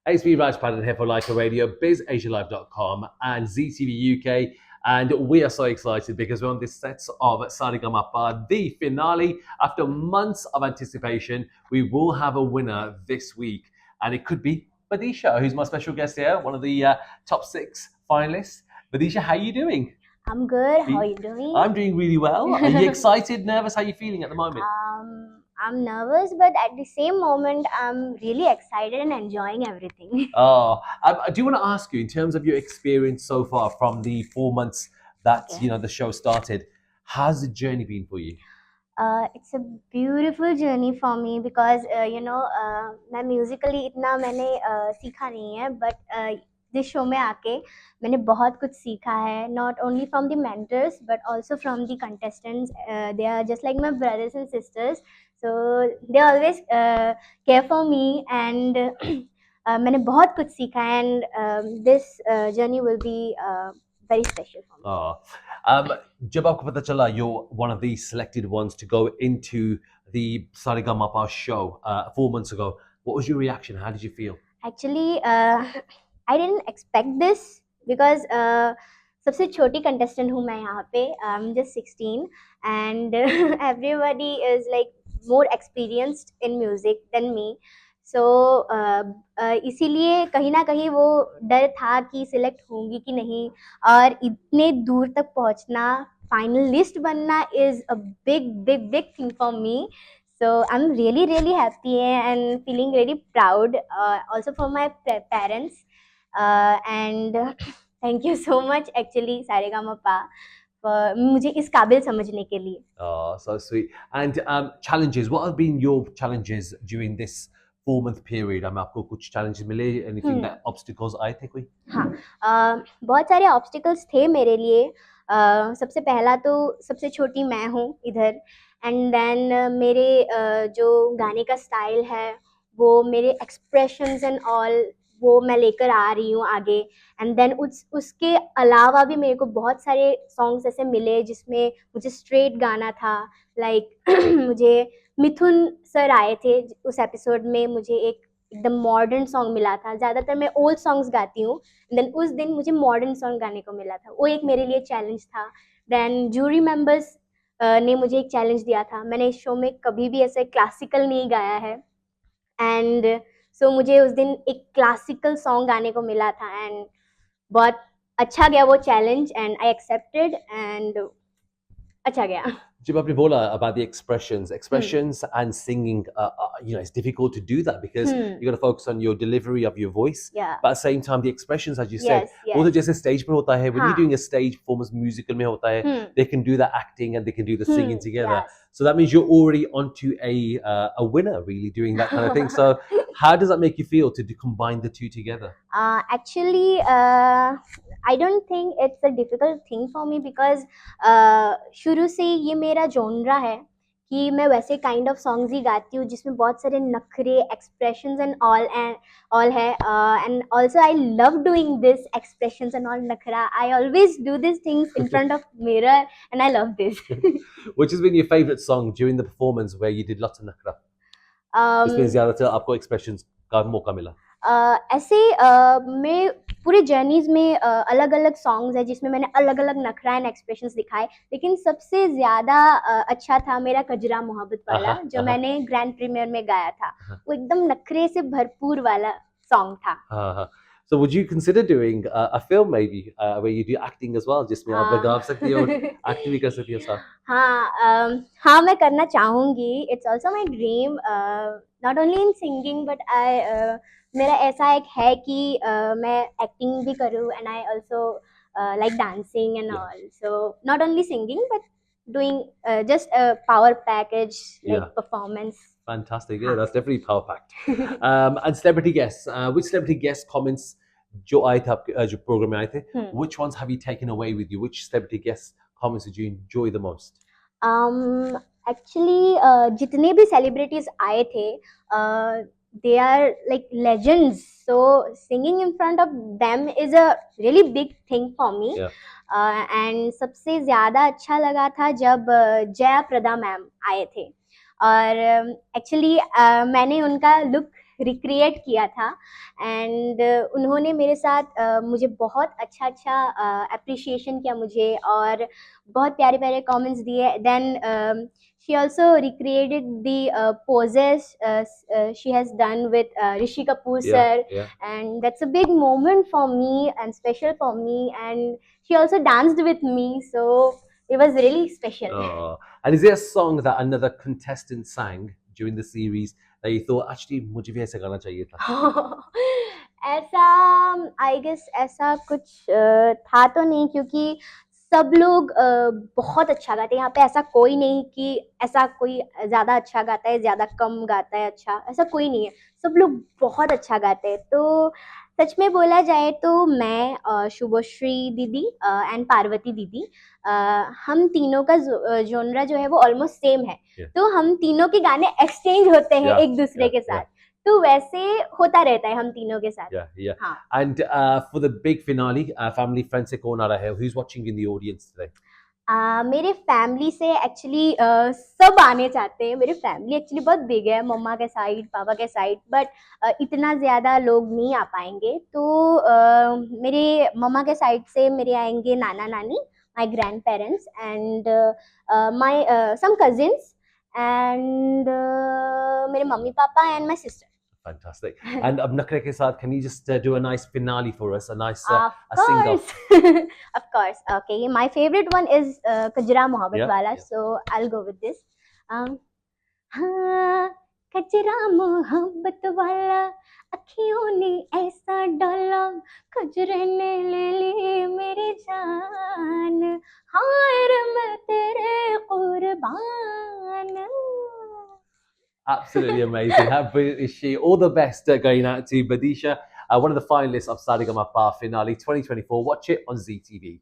Hey, it's me, Raj Padden here for Leica Radio, BizAsiaLive.com and ZTV UK. And we are so excited because we're on this set of Saregama, the finale. After months of anticipation, we will have a winner this week. And it could be Badisha, who's my special guest here, one of the top 6 finalists. Badisha, how are you doing? I'm good. How are you doing? I'm doing really well. Are you excited, nervous? How are you feeling at the moment? I'm nervous, but at the same moment, I'm really excited and enjoying everything. I do want to ask you, in terms of your experience so far from the 4 months that Okay. the show started, how's the journey been for you? It's a beautiful journey for me because मैं musically इतना मैंने सीखा नहीं है, but this show में आके मैंने बहुत कुछ सीखा है, not only from the mentors but also from the contestants. They are just like my brothers and sisters, so they always care for me and मैंने बहुत कुछ सीखा है and this journey will be very special for me. जब आपको पता चला you're one of the selected ones to go into the Saregama show 4 months ago, what was your reaction? How did you feel? Actually, I didn't expect this because सबसे छोटी contestant हूँ मैं यहाँ पे. I'm just 16 and everybody is like more experienced in music than me. So इसीलिए कहीं ना कहीं वो डर था कि सिलेक्ट होंगी कि नहीं, और इतने दूर तक पहुँचना, फाइनलिस्ट बनना is a big thing for me. So I'm really happy and feeling really proud, also for my parents, and thank you so much actually Saregama for मुझे इस काबिल समझने के लिए. Oh, so sweet. And challenges, what have been your challenges during this 4-month period? आपको कुछ challenges मिले? Anything that obstacles आए थे कोई? हाँ, बहुत सारे ऑब्स्टिकल्स थे मेरे लिए. सबसे पहला तो सबसे छोटी मैं हूँ इधर, एंड देन मेरे जो गाने का स्टाइल है, वो मेरे एक्सप्रेशंस एंड ऑल, वो मैं लेकर आ रही हूँ आगे. एंड देन उसके अलावा भी मेरे को बहुत सारे सॉन्ग्स ऐसे मिले जिसमें मुझे स्ट्रेट गाना था. लाइक मुझे मिथुन सर आए थे उस एपिसोड में, मुझे एक एकदम मॉडर्न सॉन्ग मिला था. ज़्यादातर मैं ओल्ड सॉन्ग्स गाती हूँ, देन उस दिन मुझे मॉडर्न सॉन्ग गाने को मिला था. वो एक मेरे लिए चैलेंज था. देन जूरी मेंबर्स ने मुझे एक चैलेंज दिया था. मैंने इस शो में कभी भी ऐसे क्लासिकल नहीं गाया है, एंड सो मुझे उस दिन एक क्लासिकल सॉन्ग गाने को मिला था, एंड बहुत अच्छा गया वो challenge, and I accepted, and अच्छा गया. Jib आपने बोला about the expressions and singing, it's difficult to do that because you got to focus on your delivery of your voice. Yeah. But at the same time, the expressions, as you said, Yes. वो तो जैसे stage पर होता है, when you're हाँ. doing a stage performance musical में होता है, they can do the acting and they can do the singing together. Yes. So that means you're already onto a winner, really, doing that kind of thing. So how does that make you feel to combine the two together? Actually, I don't think it's a difficult thing for me because शुरू से ये मेरा जोनरा है कि मैं वैसे kind of songs ही गाती हूँ जिसमें बहुत सारे नखरे, एक्सप्रेशंस एंड ऑल है. And also I love doing this expressions and all नखरा. I always do this things in front of mirror and I love this. Which has been your favorite song during the performance where you did lots of nakra? इसमें ज़्यादातर आपको expressions का मौका मिला. ऐसे मैं पूरे जर्नीज में अलग अलग सॉन्ग्स है जिसमें मैंने अलग अलग नखरा एंड एक्सप्रेशंस दिखाए, लेकिन सबसे ज़्यादा अच्छा था मेरा कजरा मोहब्बत वाला, जो मैंने ग्रैंड प्रीमियर में गाया था. वो एकदम नखरे से भरपूर वाला सॉन्ग था. So would you consider doing a film maybe where you do acting as well, जिसमें आप गा सकती हो, एक्टिंग भी कर सकती हो साथ? हाँ, मैं करना चाहूँगी. It's also my dream, not only in singing but मेरा ऐसा एक है कि मैं एक्टिंग भी करूँ, and I also like dancing and all. So not only singing but doing just a power package like performance. Fantastic. Yeah, that's definitely power packed. And celebrity guests. Which celebrity guest comments जो आए थे आपके जो programme में आए थे, which ones have you taken away with you? Which celebrity guest comments did you enjoy the most? Actually, जितने भी celebrities आए थे, they are like legends. So singing in front of them is a really big thing for me. And सबसे ज़्यादा अच्छा लगा था जब जया प्रदा मैम आए थे. और एक्चुअली मैंने उनका लुक रिक्रिएट किया था एंड उन्होंने मेरे साथ मुझे बहुत अच्छा अच्छा अप्रिशिएशन किया मुझे और बहुत प्यारे प्यारे कमेंट्स दिए then she also recreated the poses she has done with Rishi Kapoor sir, Yeah. and that's a big moment for me and special for me, and she also danced with me, so it was really special. Oh. And is there a song that another contestant sang during the series that you thought, actually, मुझे भी ऐसा गाना चाहिए था? ऐसा I guess ऐसा कुछ था तो नहीं, क्योंकि सब लोग बहुत अच्छा गाते हैं यहाँ पे। ऐसा कोई नहीं कि ऐसा कोई ज़्यादा अच्छा गाता है, ज़्यादा कम गाता है अच्छा, ऐसा कोई नहीं है। सब लोग बहुत अच्छा गाते हैं। तो सच में बोला जाए तो मैं, शुभश्री दीदी एंड पार्वती दीदी, हम तीनों का जोनरा जो है वो ऑलमोस्ट सेम है। Yeah. तो हम तीनों के गाने एक्सचेंज होते हैं Yeah, एक दूसरे के yeah. साथ। तो वैसे होता रहता है हम तीनों के साथ। Yeah. हाँ। And for the big finale, family friends से कौन आ रहा है? Who's watching in the audience today? मेरे फैमिली से एक्चुअली सब आने चाहते हैं। मेरी फैमिली एक्चुअली बहुत बिग है, मम्मा के साइड, पापा के साइड, बट इतना ज़्यादा लोग नहीं आ पाएंगे। तो मेरे मम्मा के साइड से मेरे आएंगे नाना नानी, my grandparents and my some cousins and मेरे mummy papa and my sister. Fantastic. And अब नखरे के साथ, can you just do a nice finale for us? A nice Of a sing-off. course. Of course. Okay, my favorite one is Kajra Mohabbat Yeah, Wala, yeah. so I'll go with this. हाँ, कजरा मोहब्बत वाला, अखियों ने ऐसा डाला, कजरे ने ले ली मेरी जान, हाय रे मैं तेरे कुर्बान। Absolutely amazing. How brilliant is she? All the best going out to Badisha, one of the finalists of Saregama Finale 2024. Watch it on ZTV.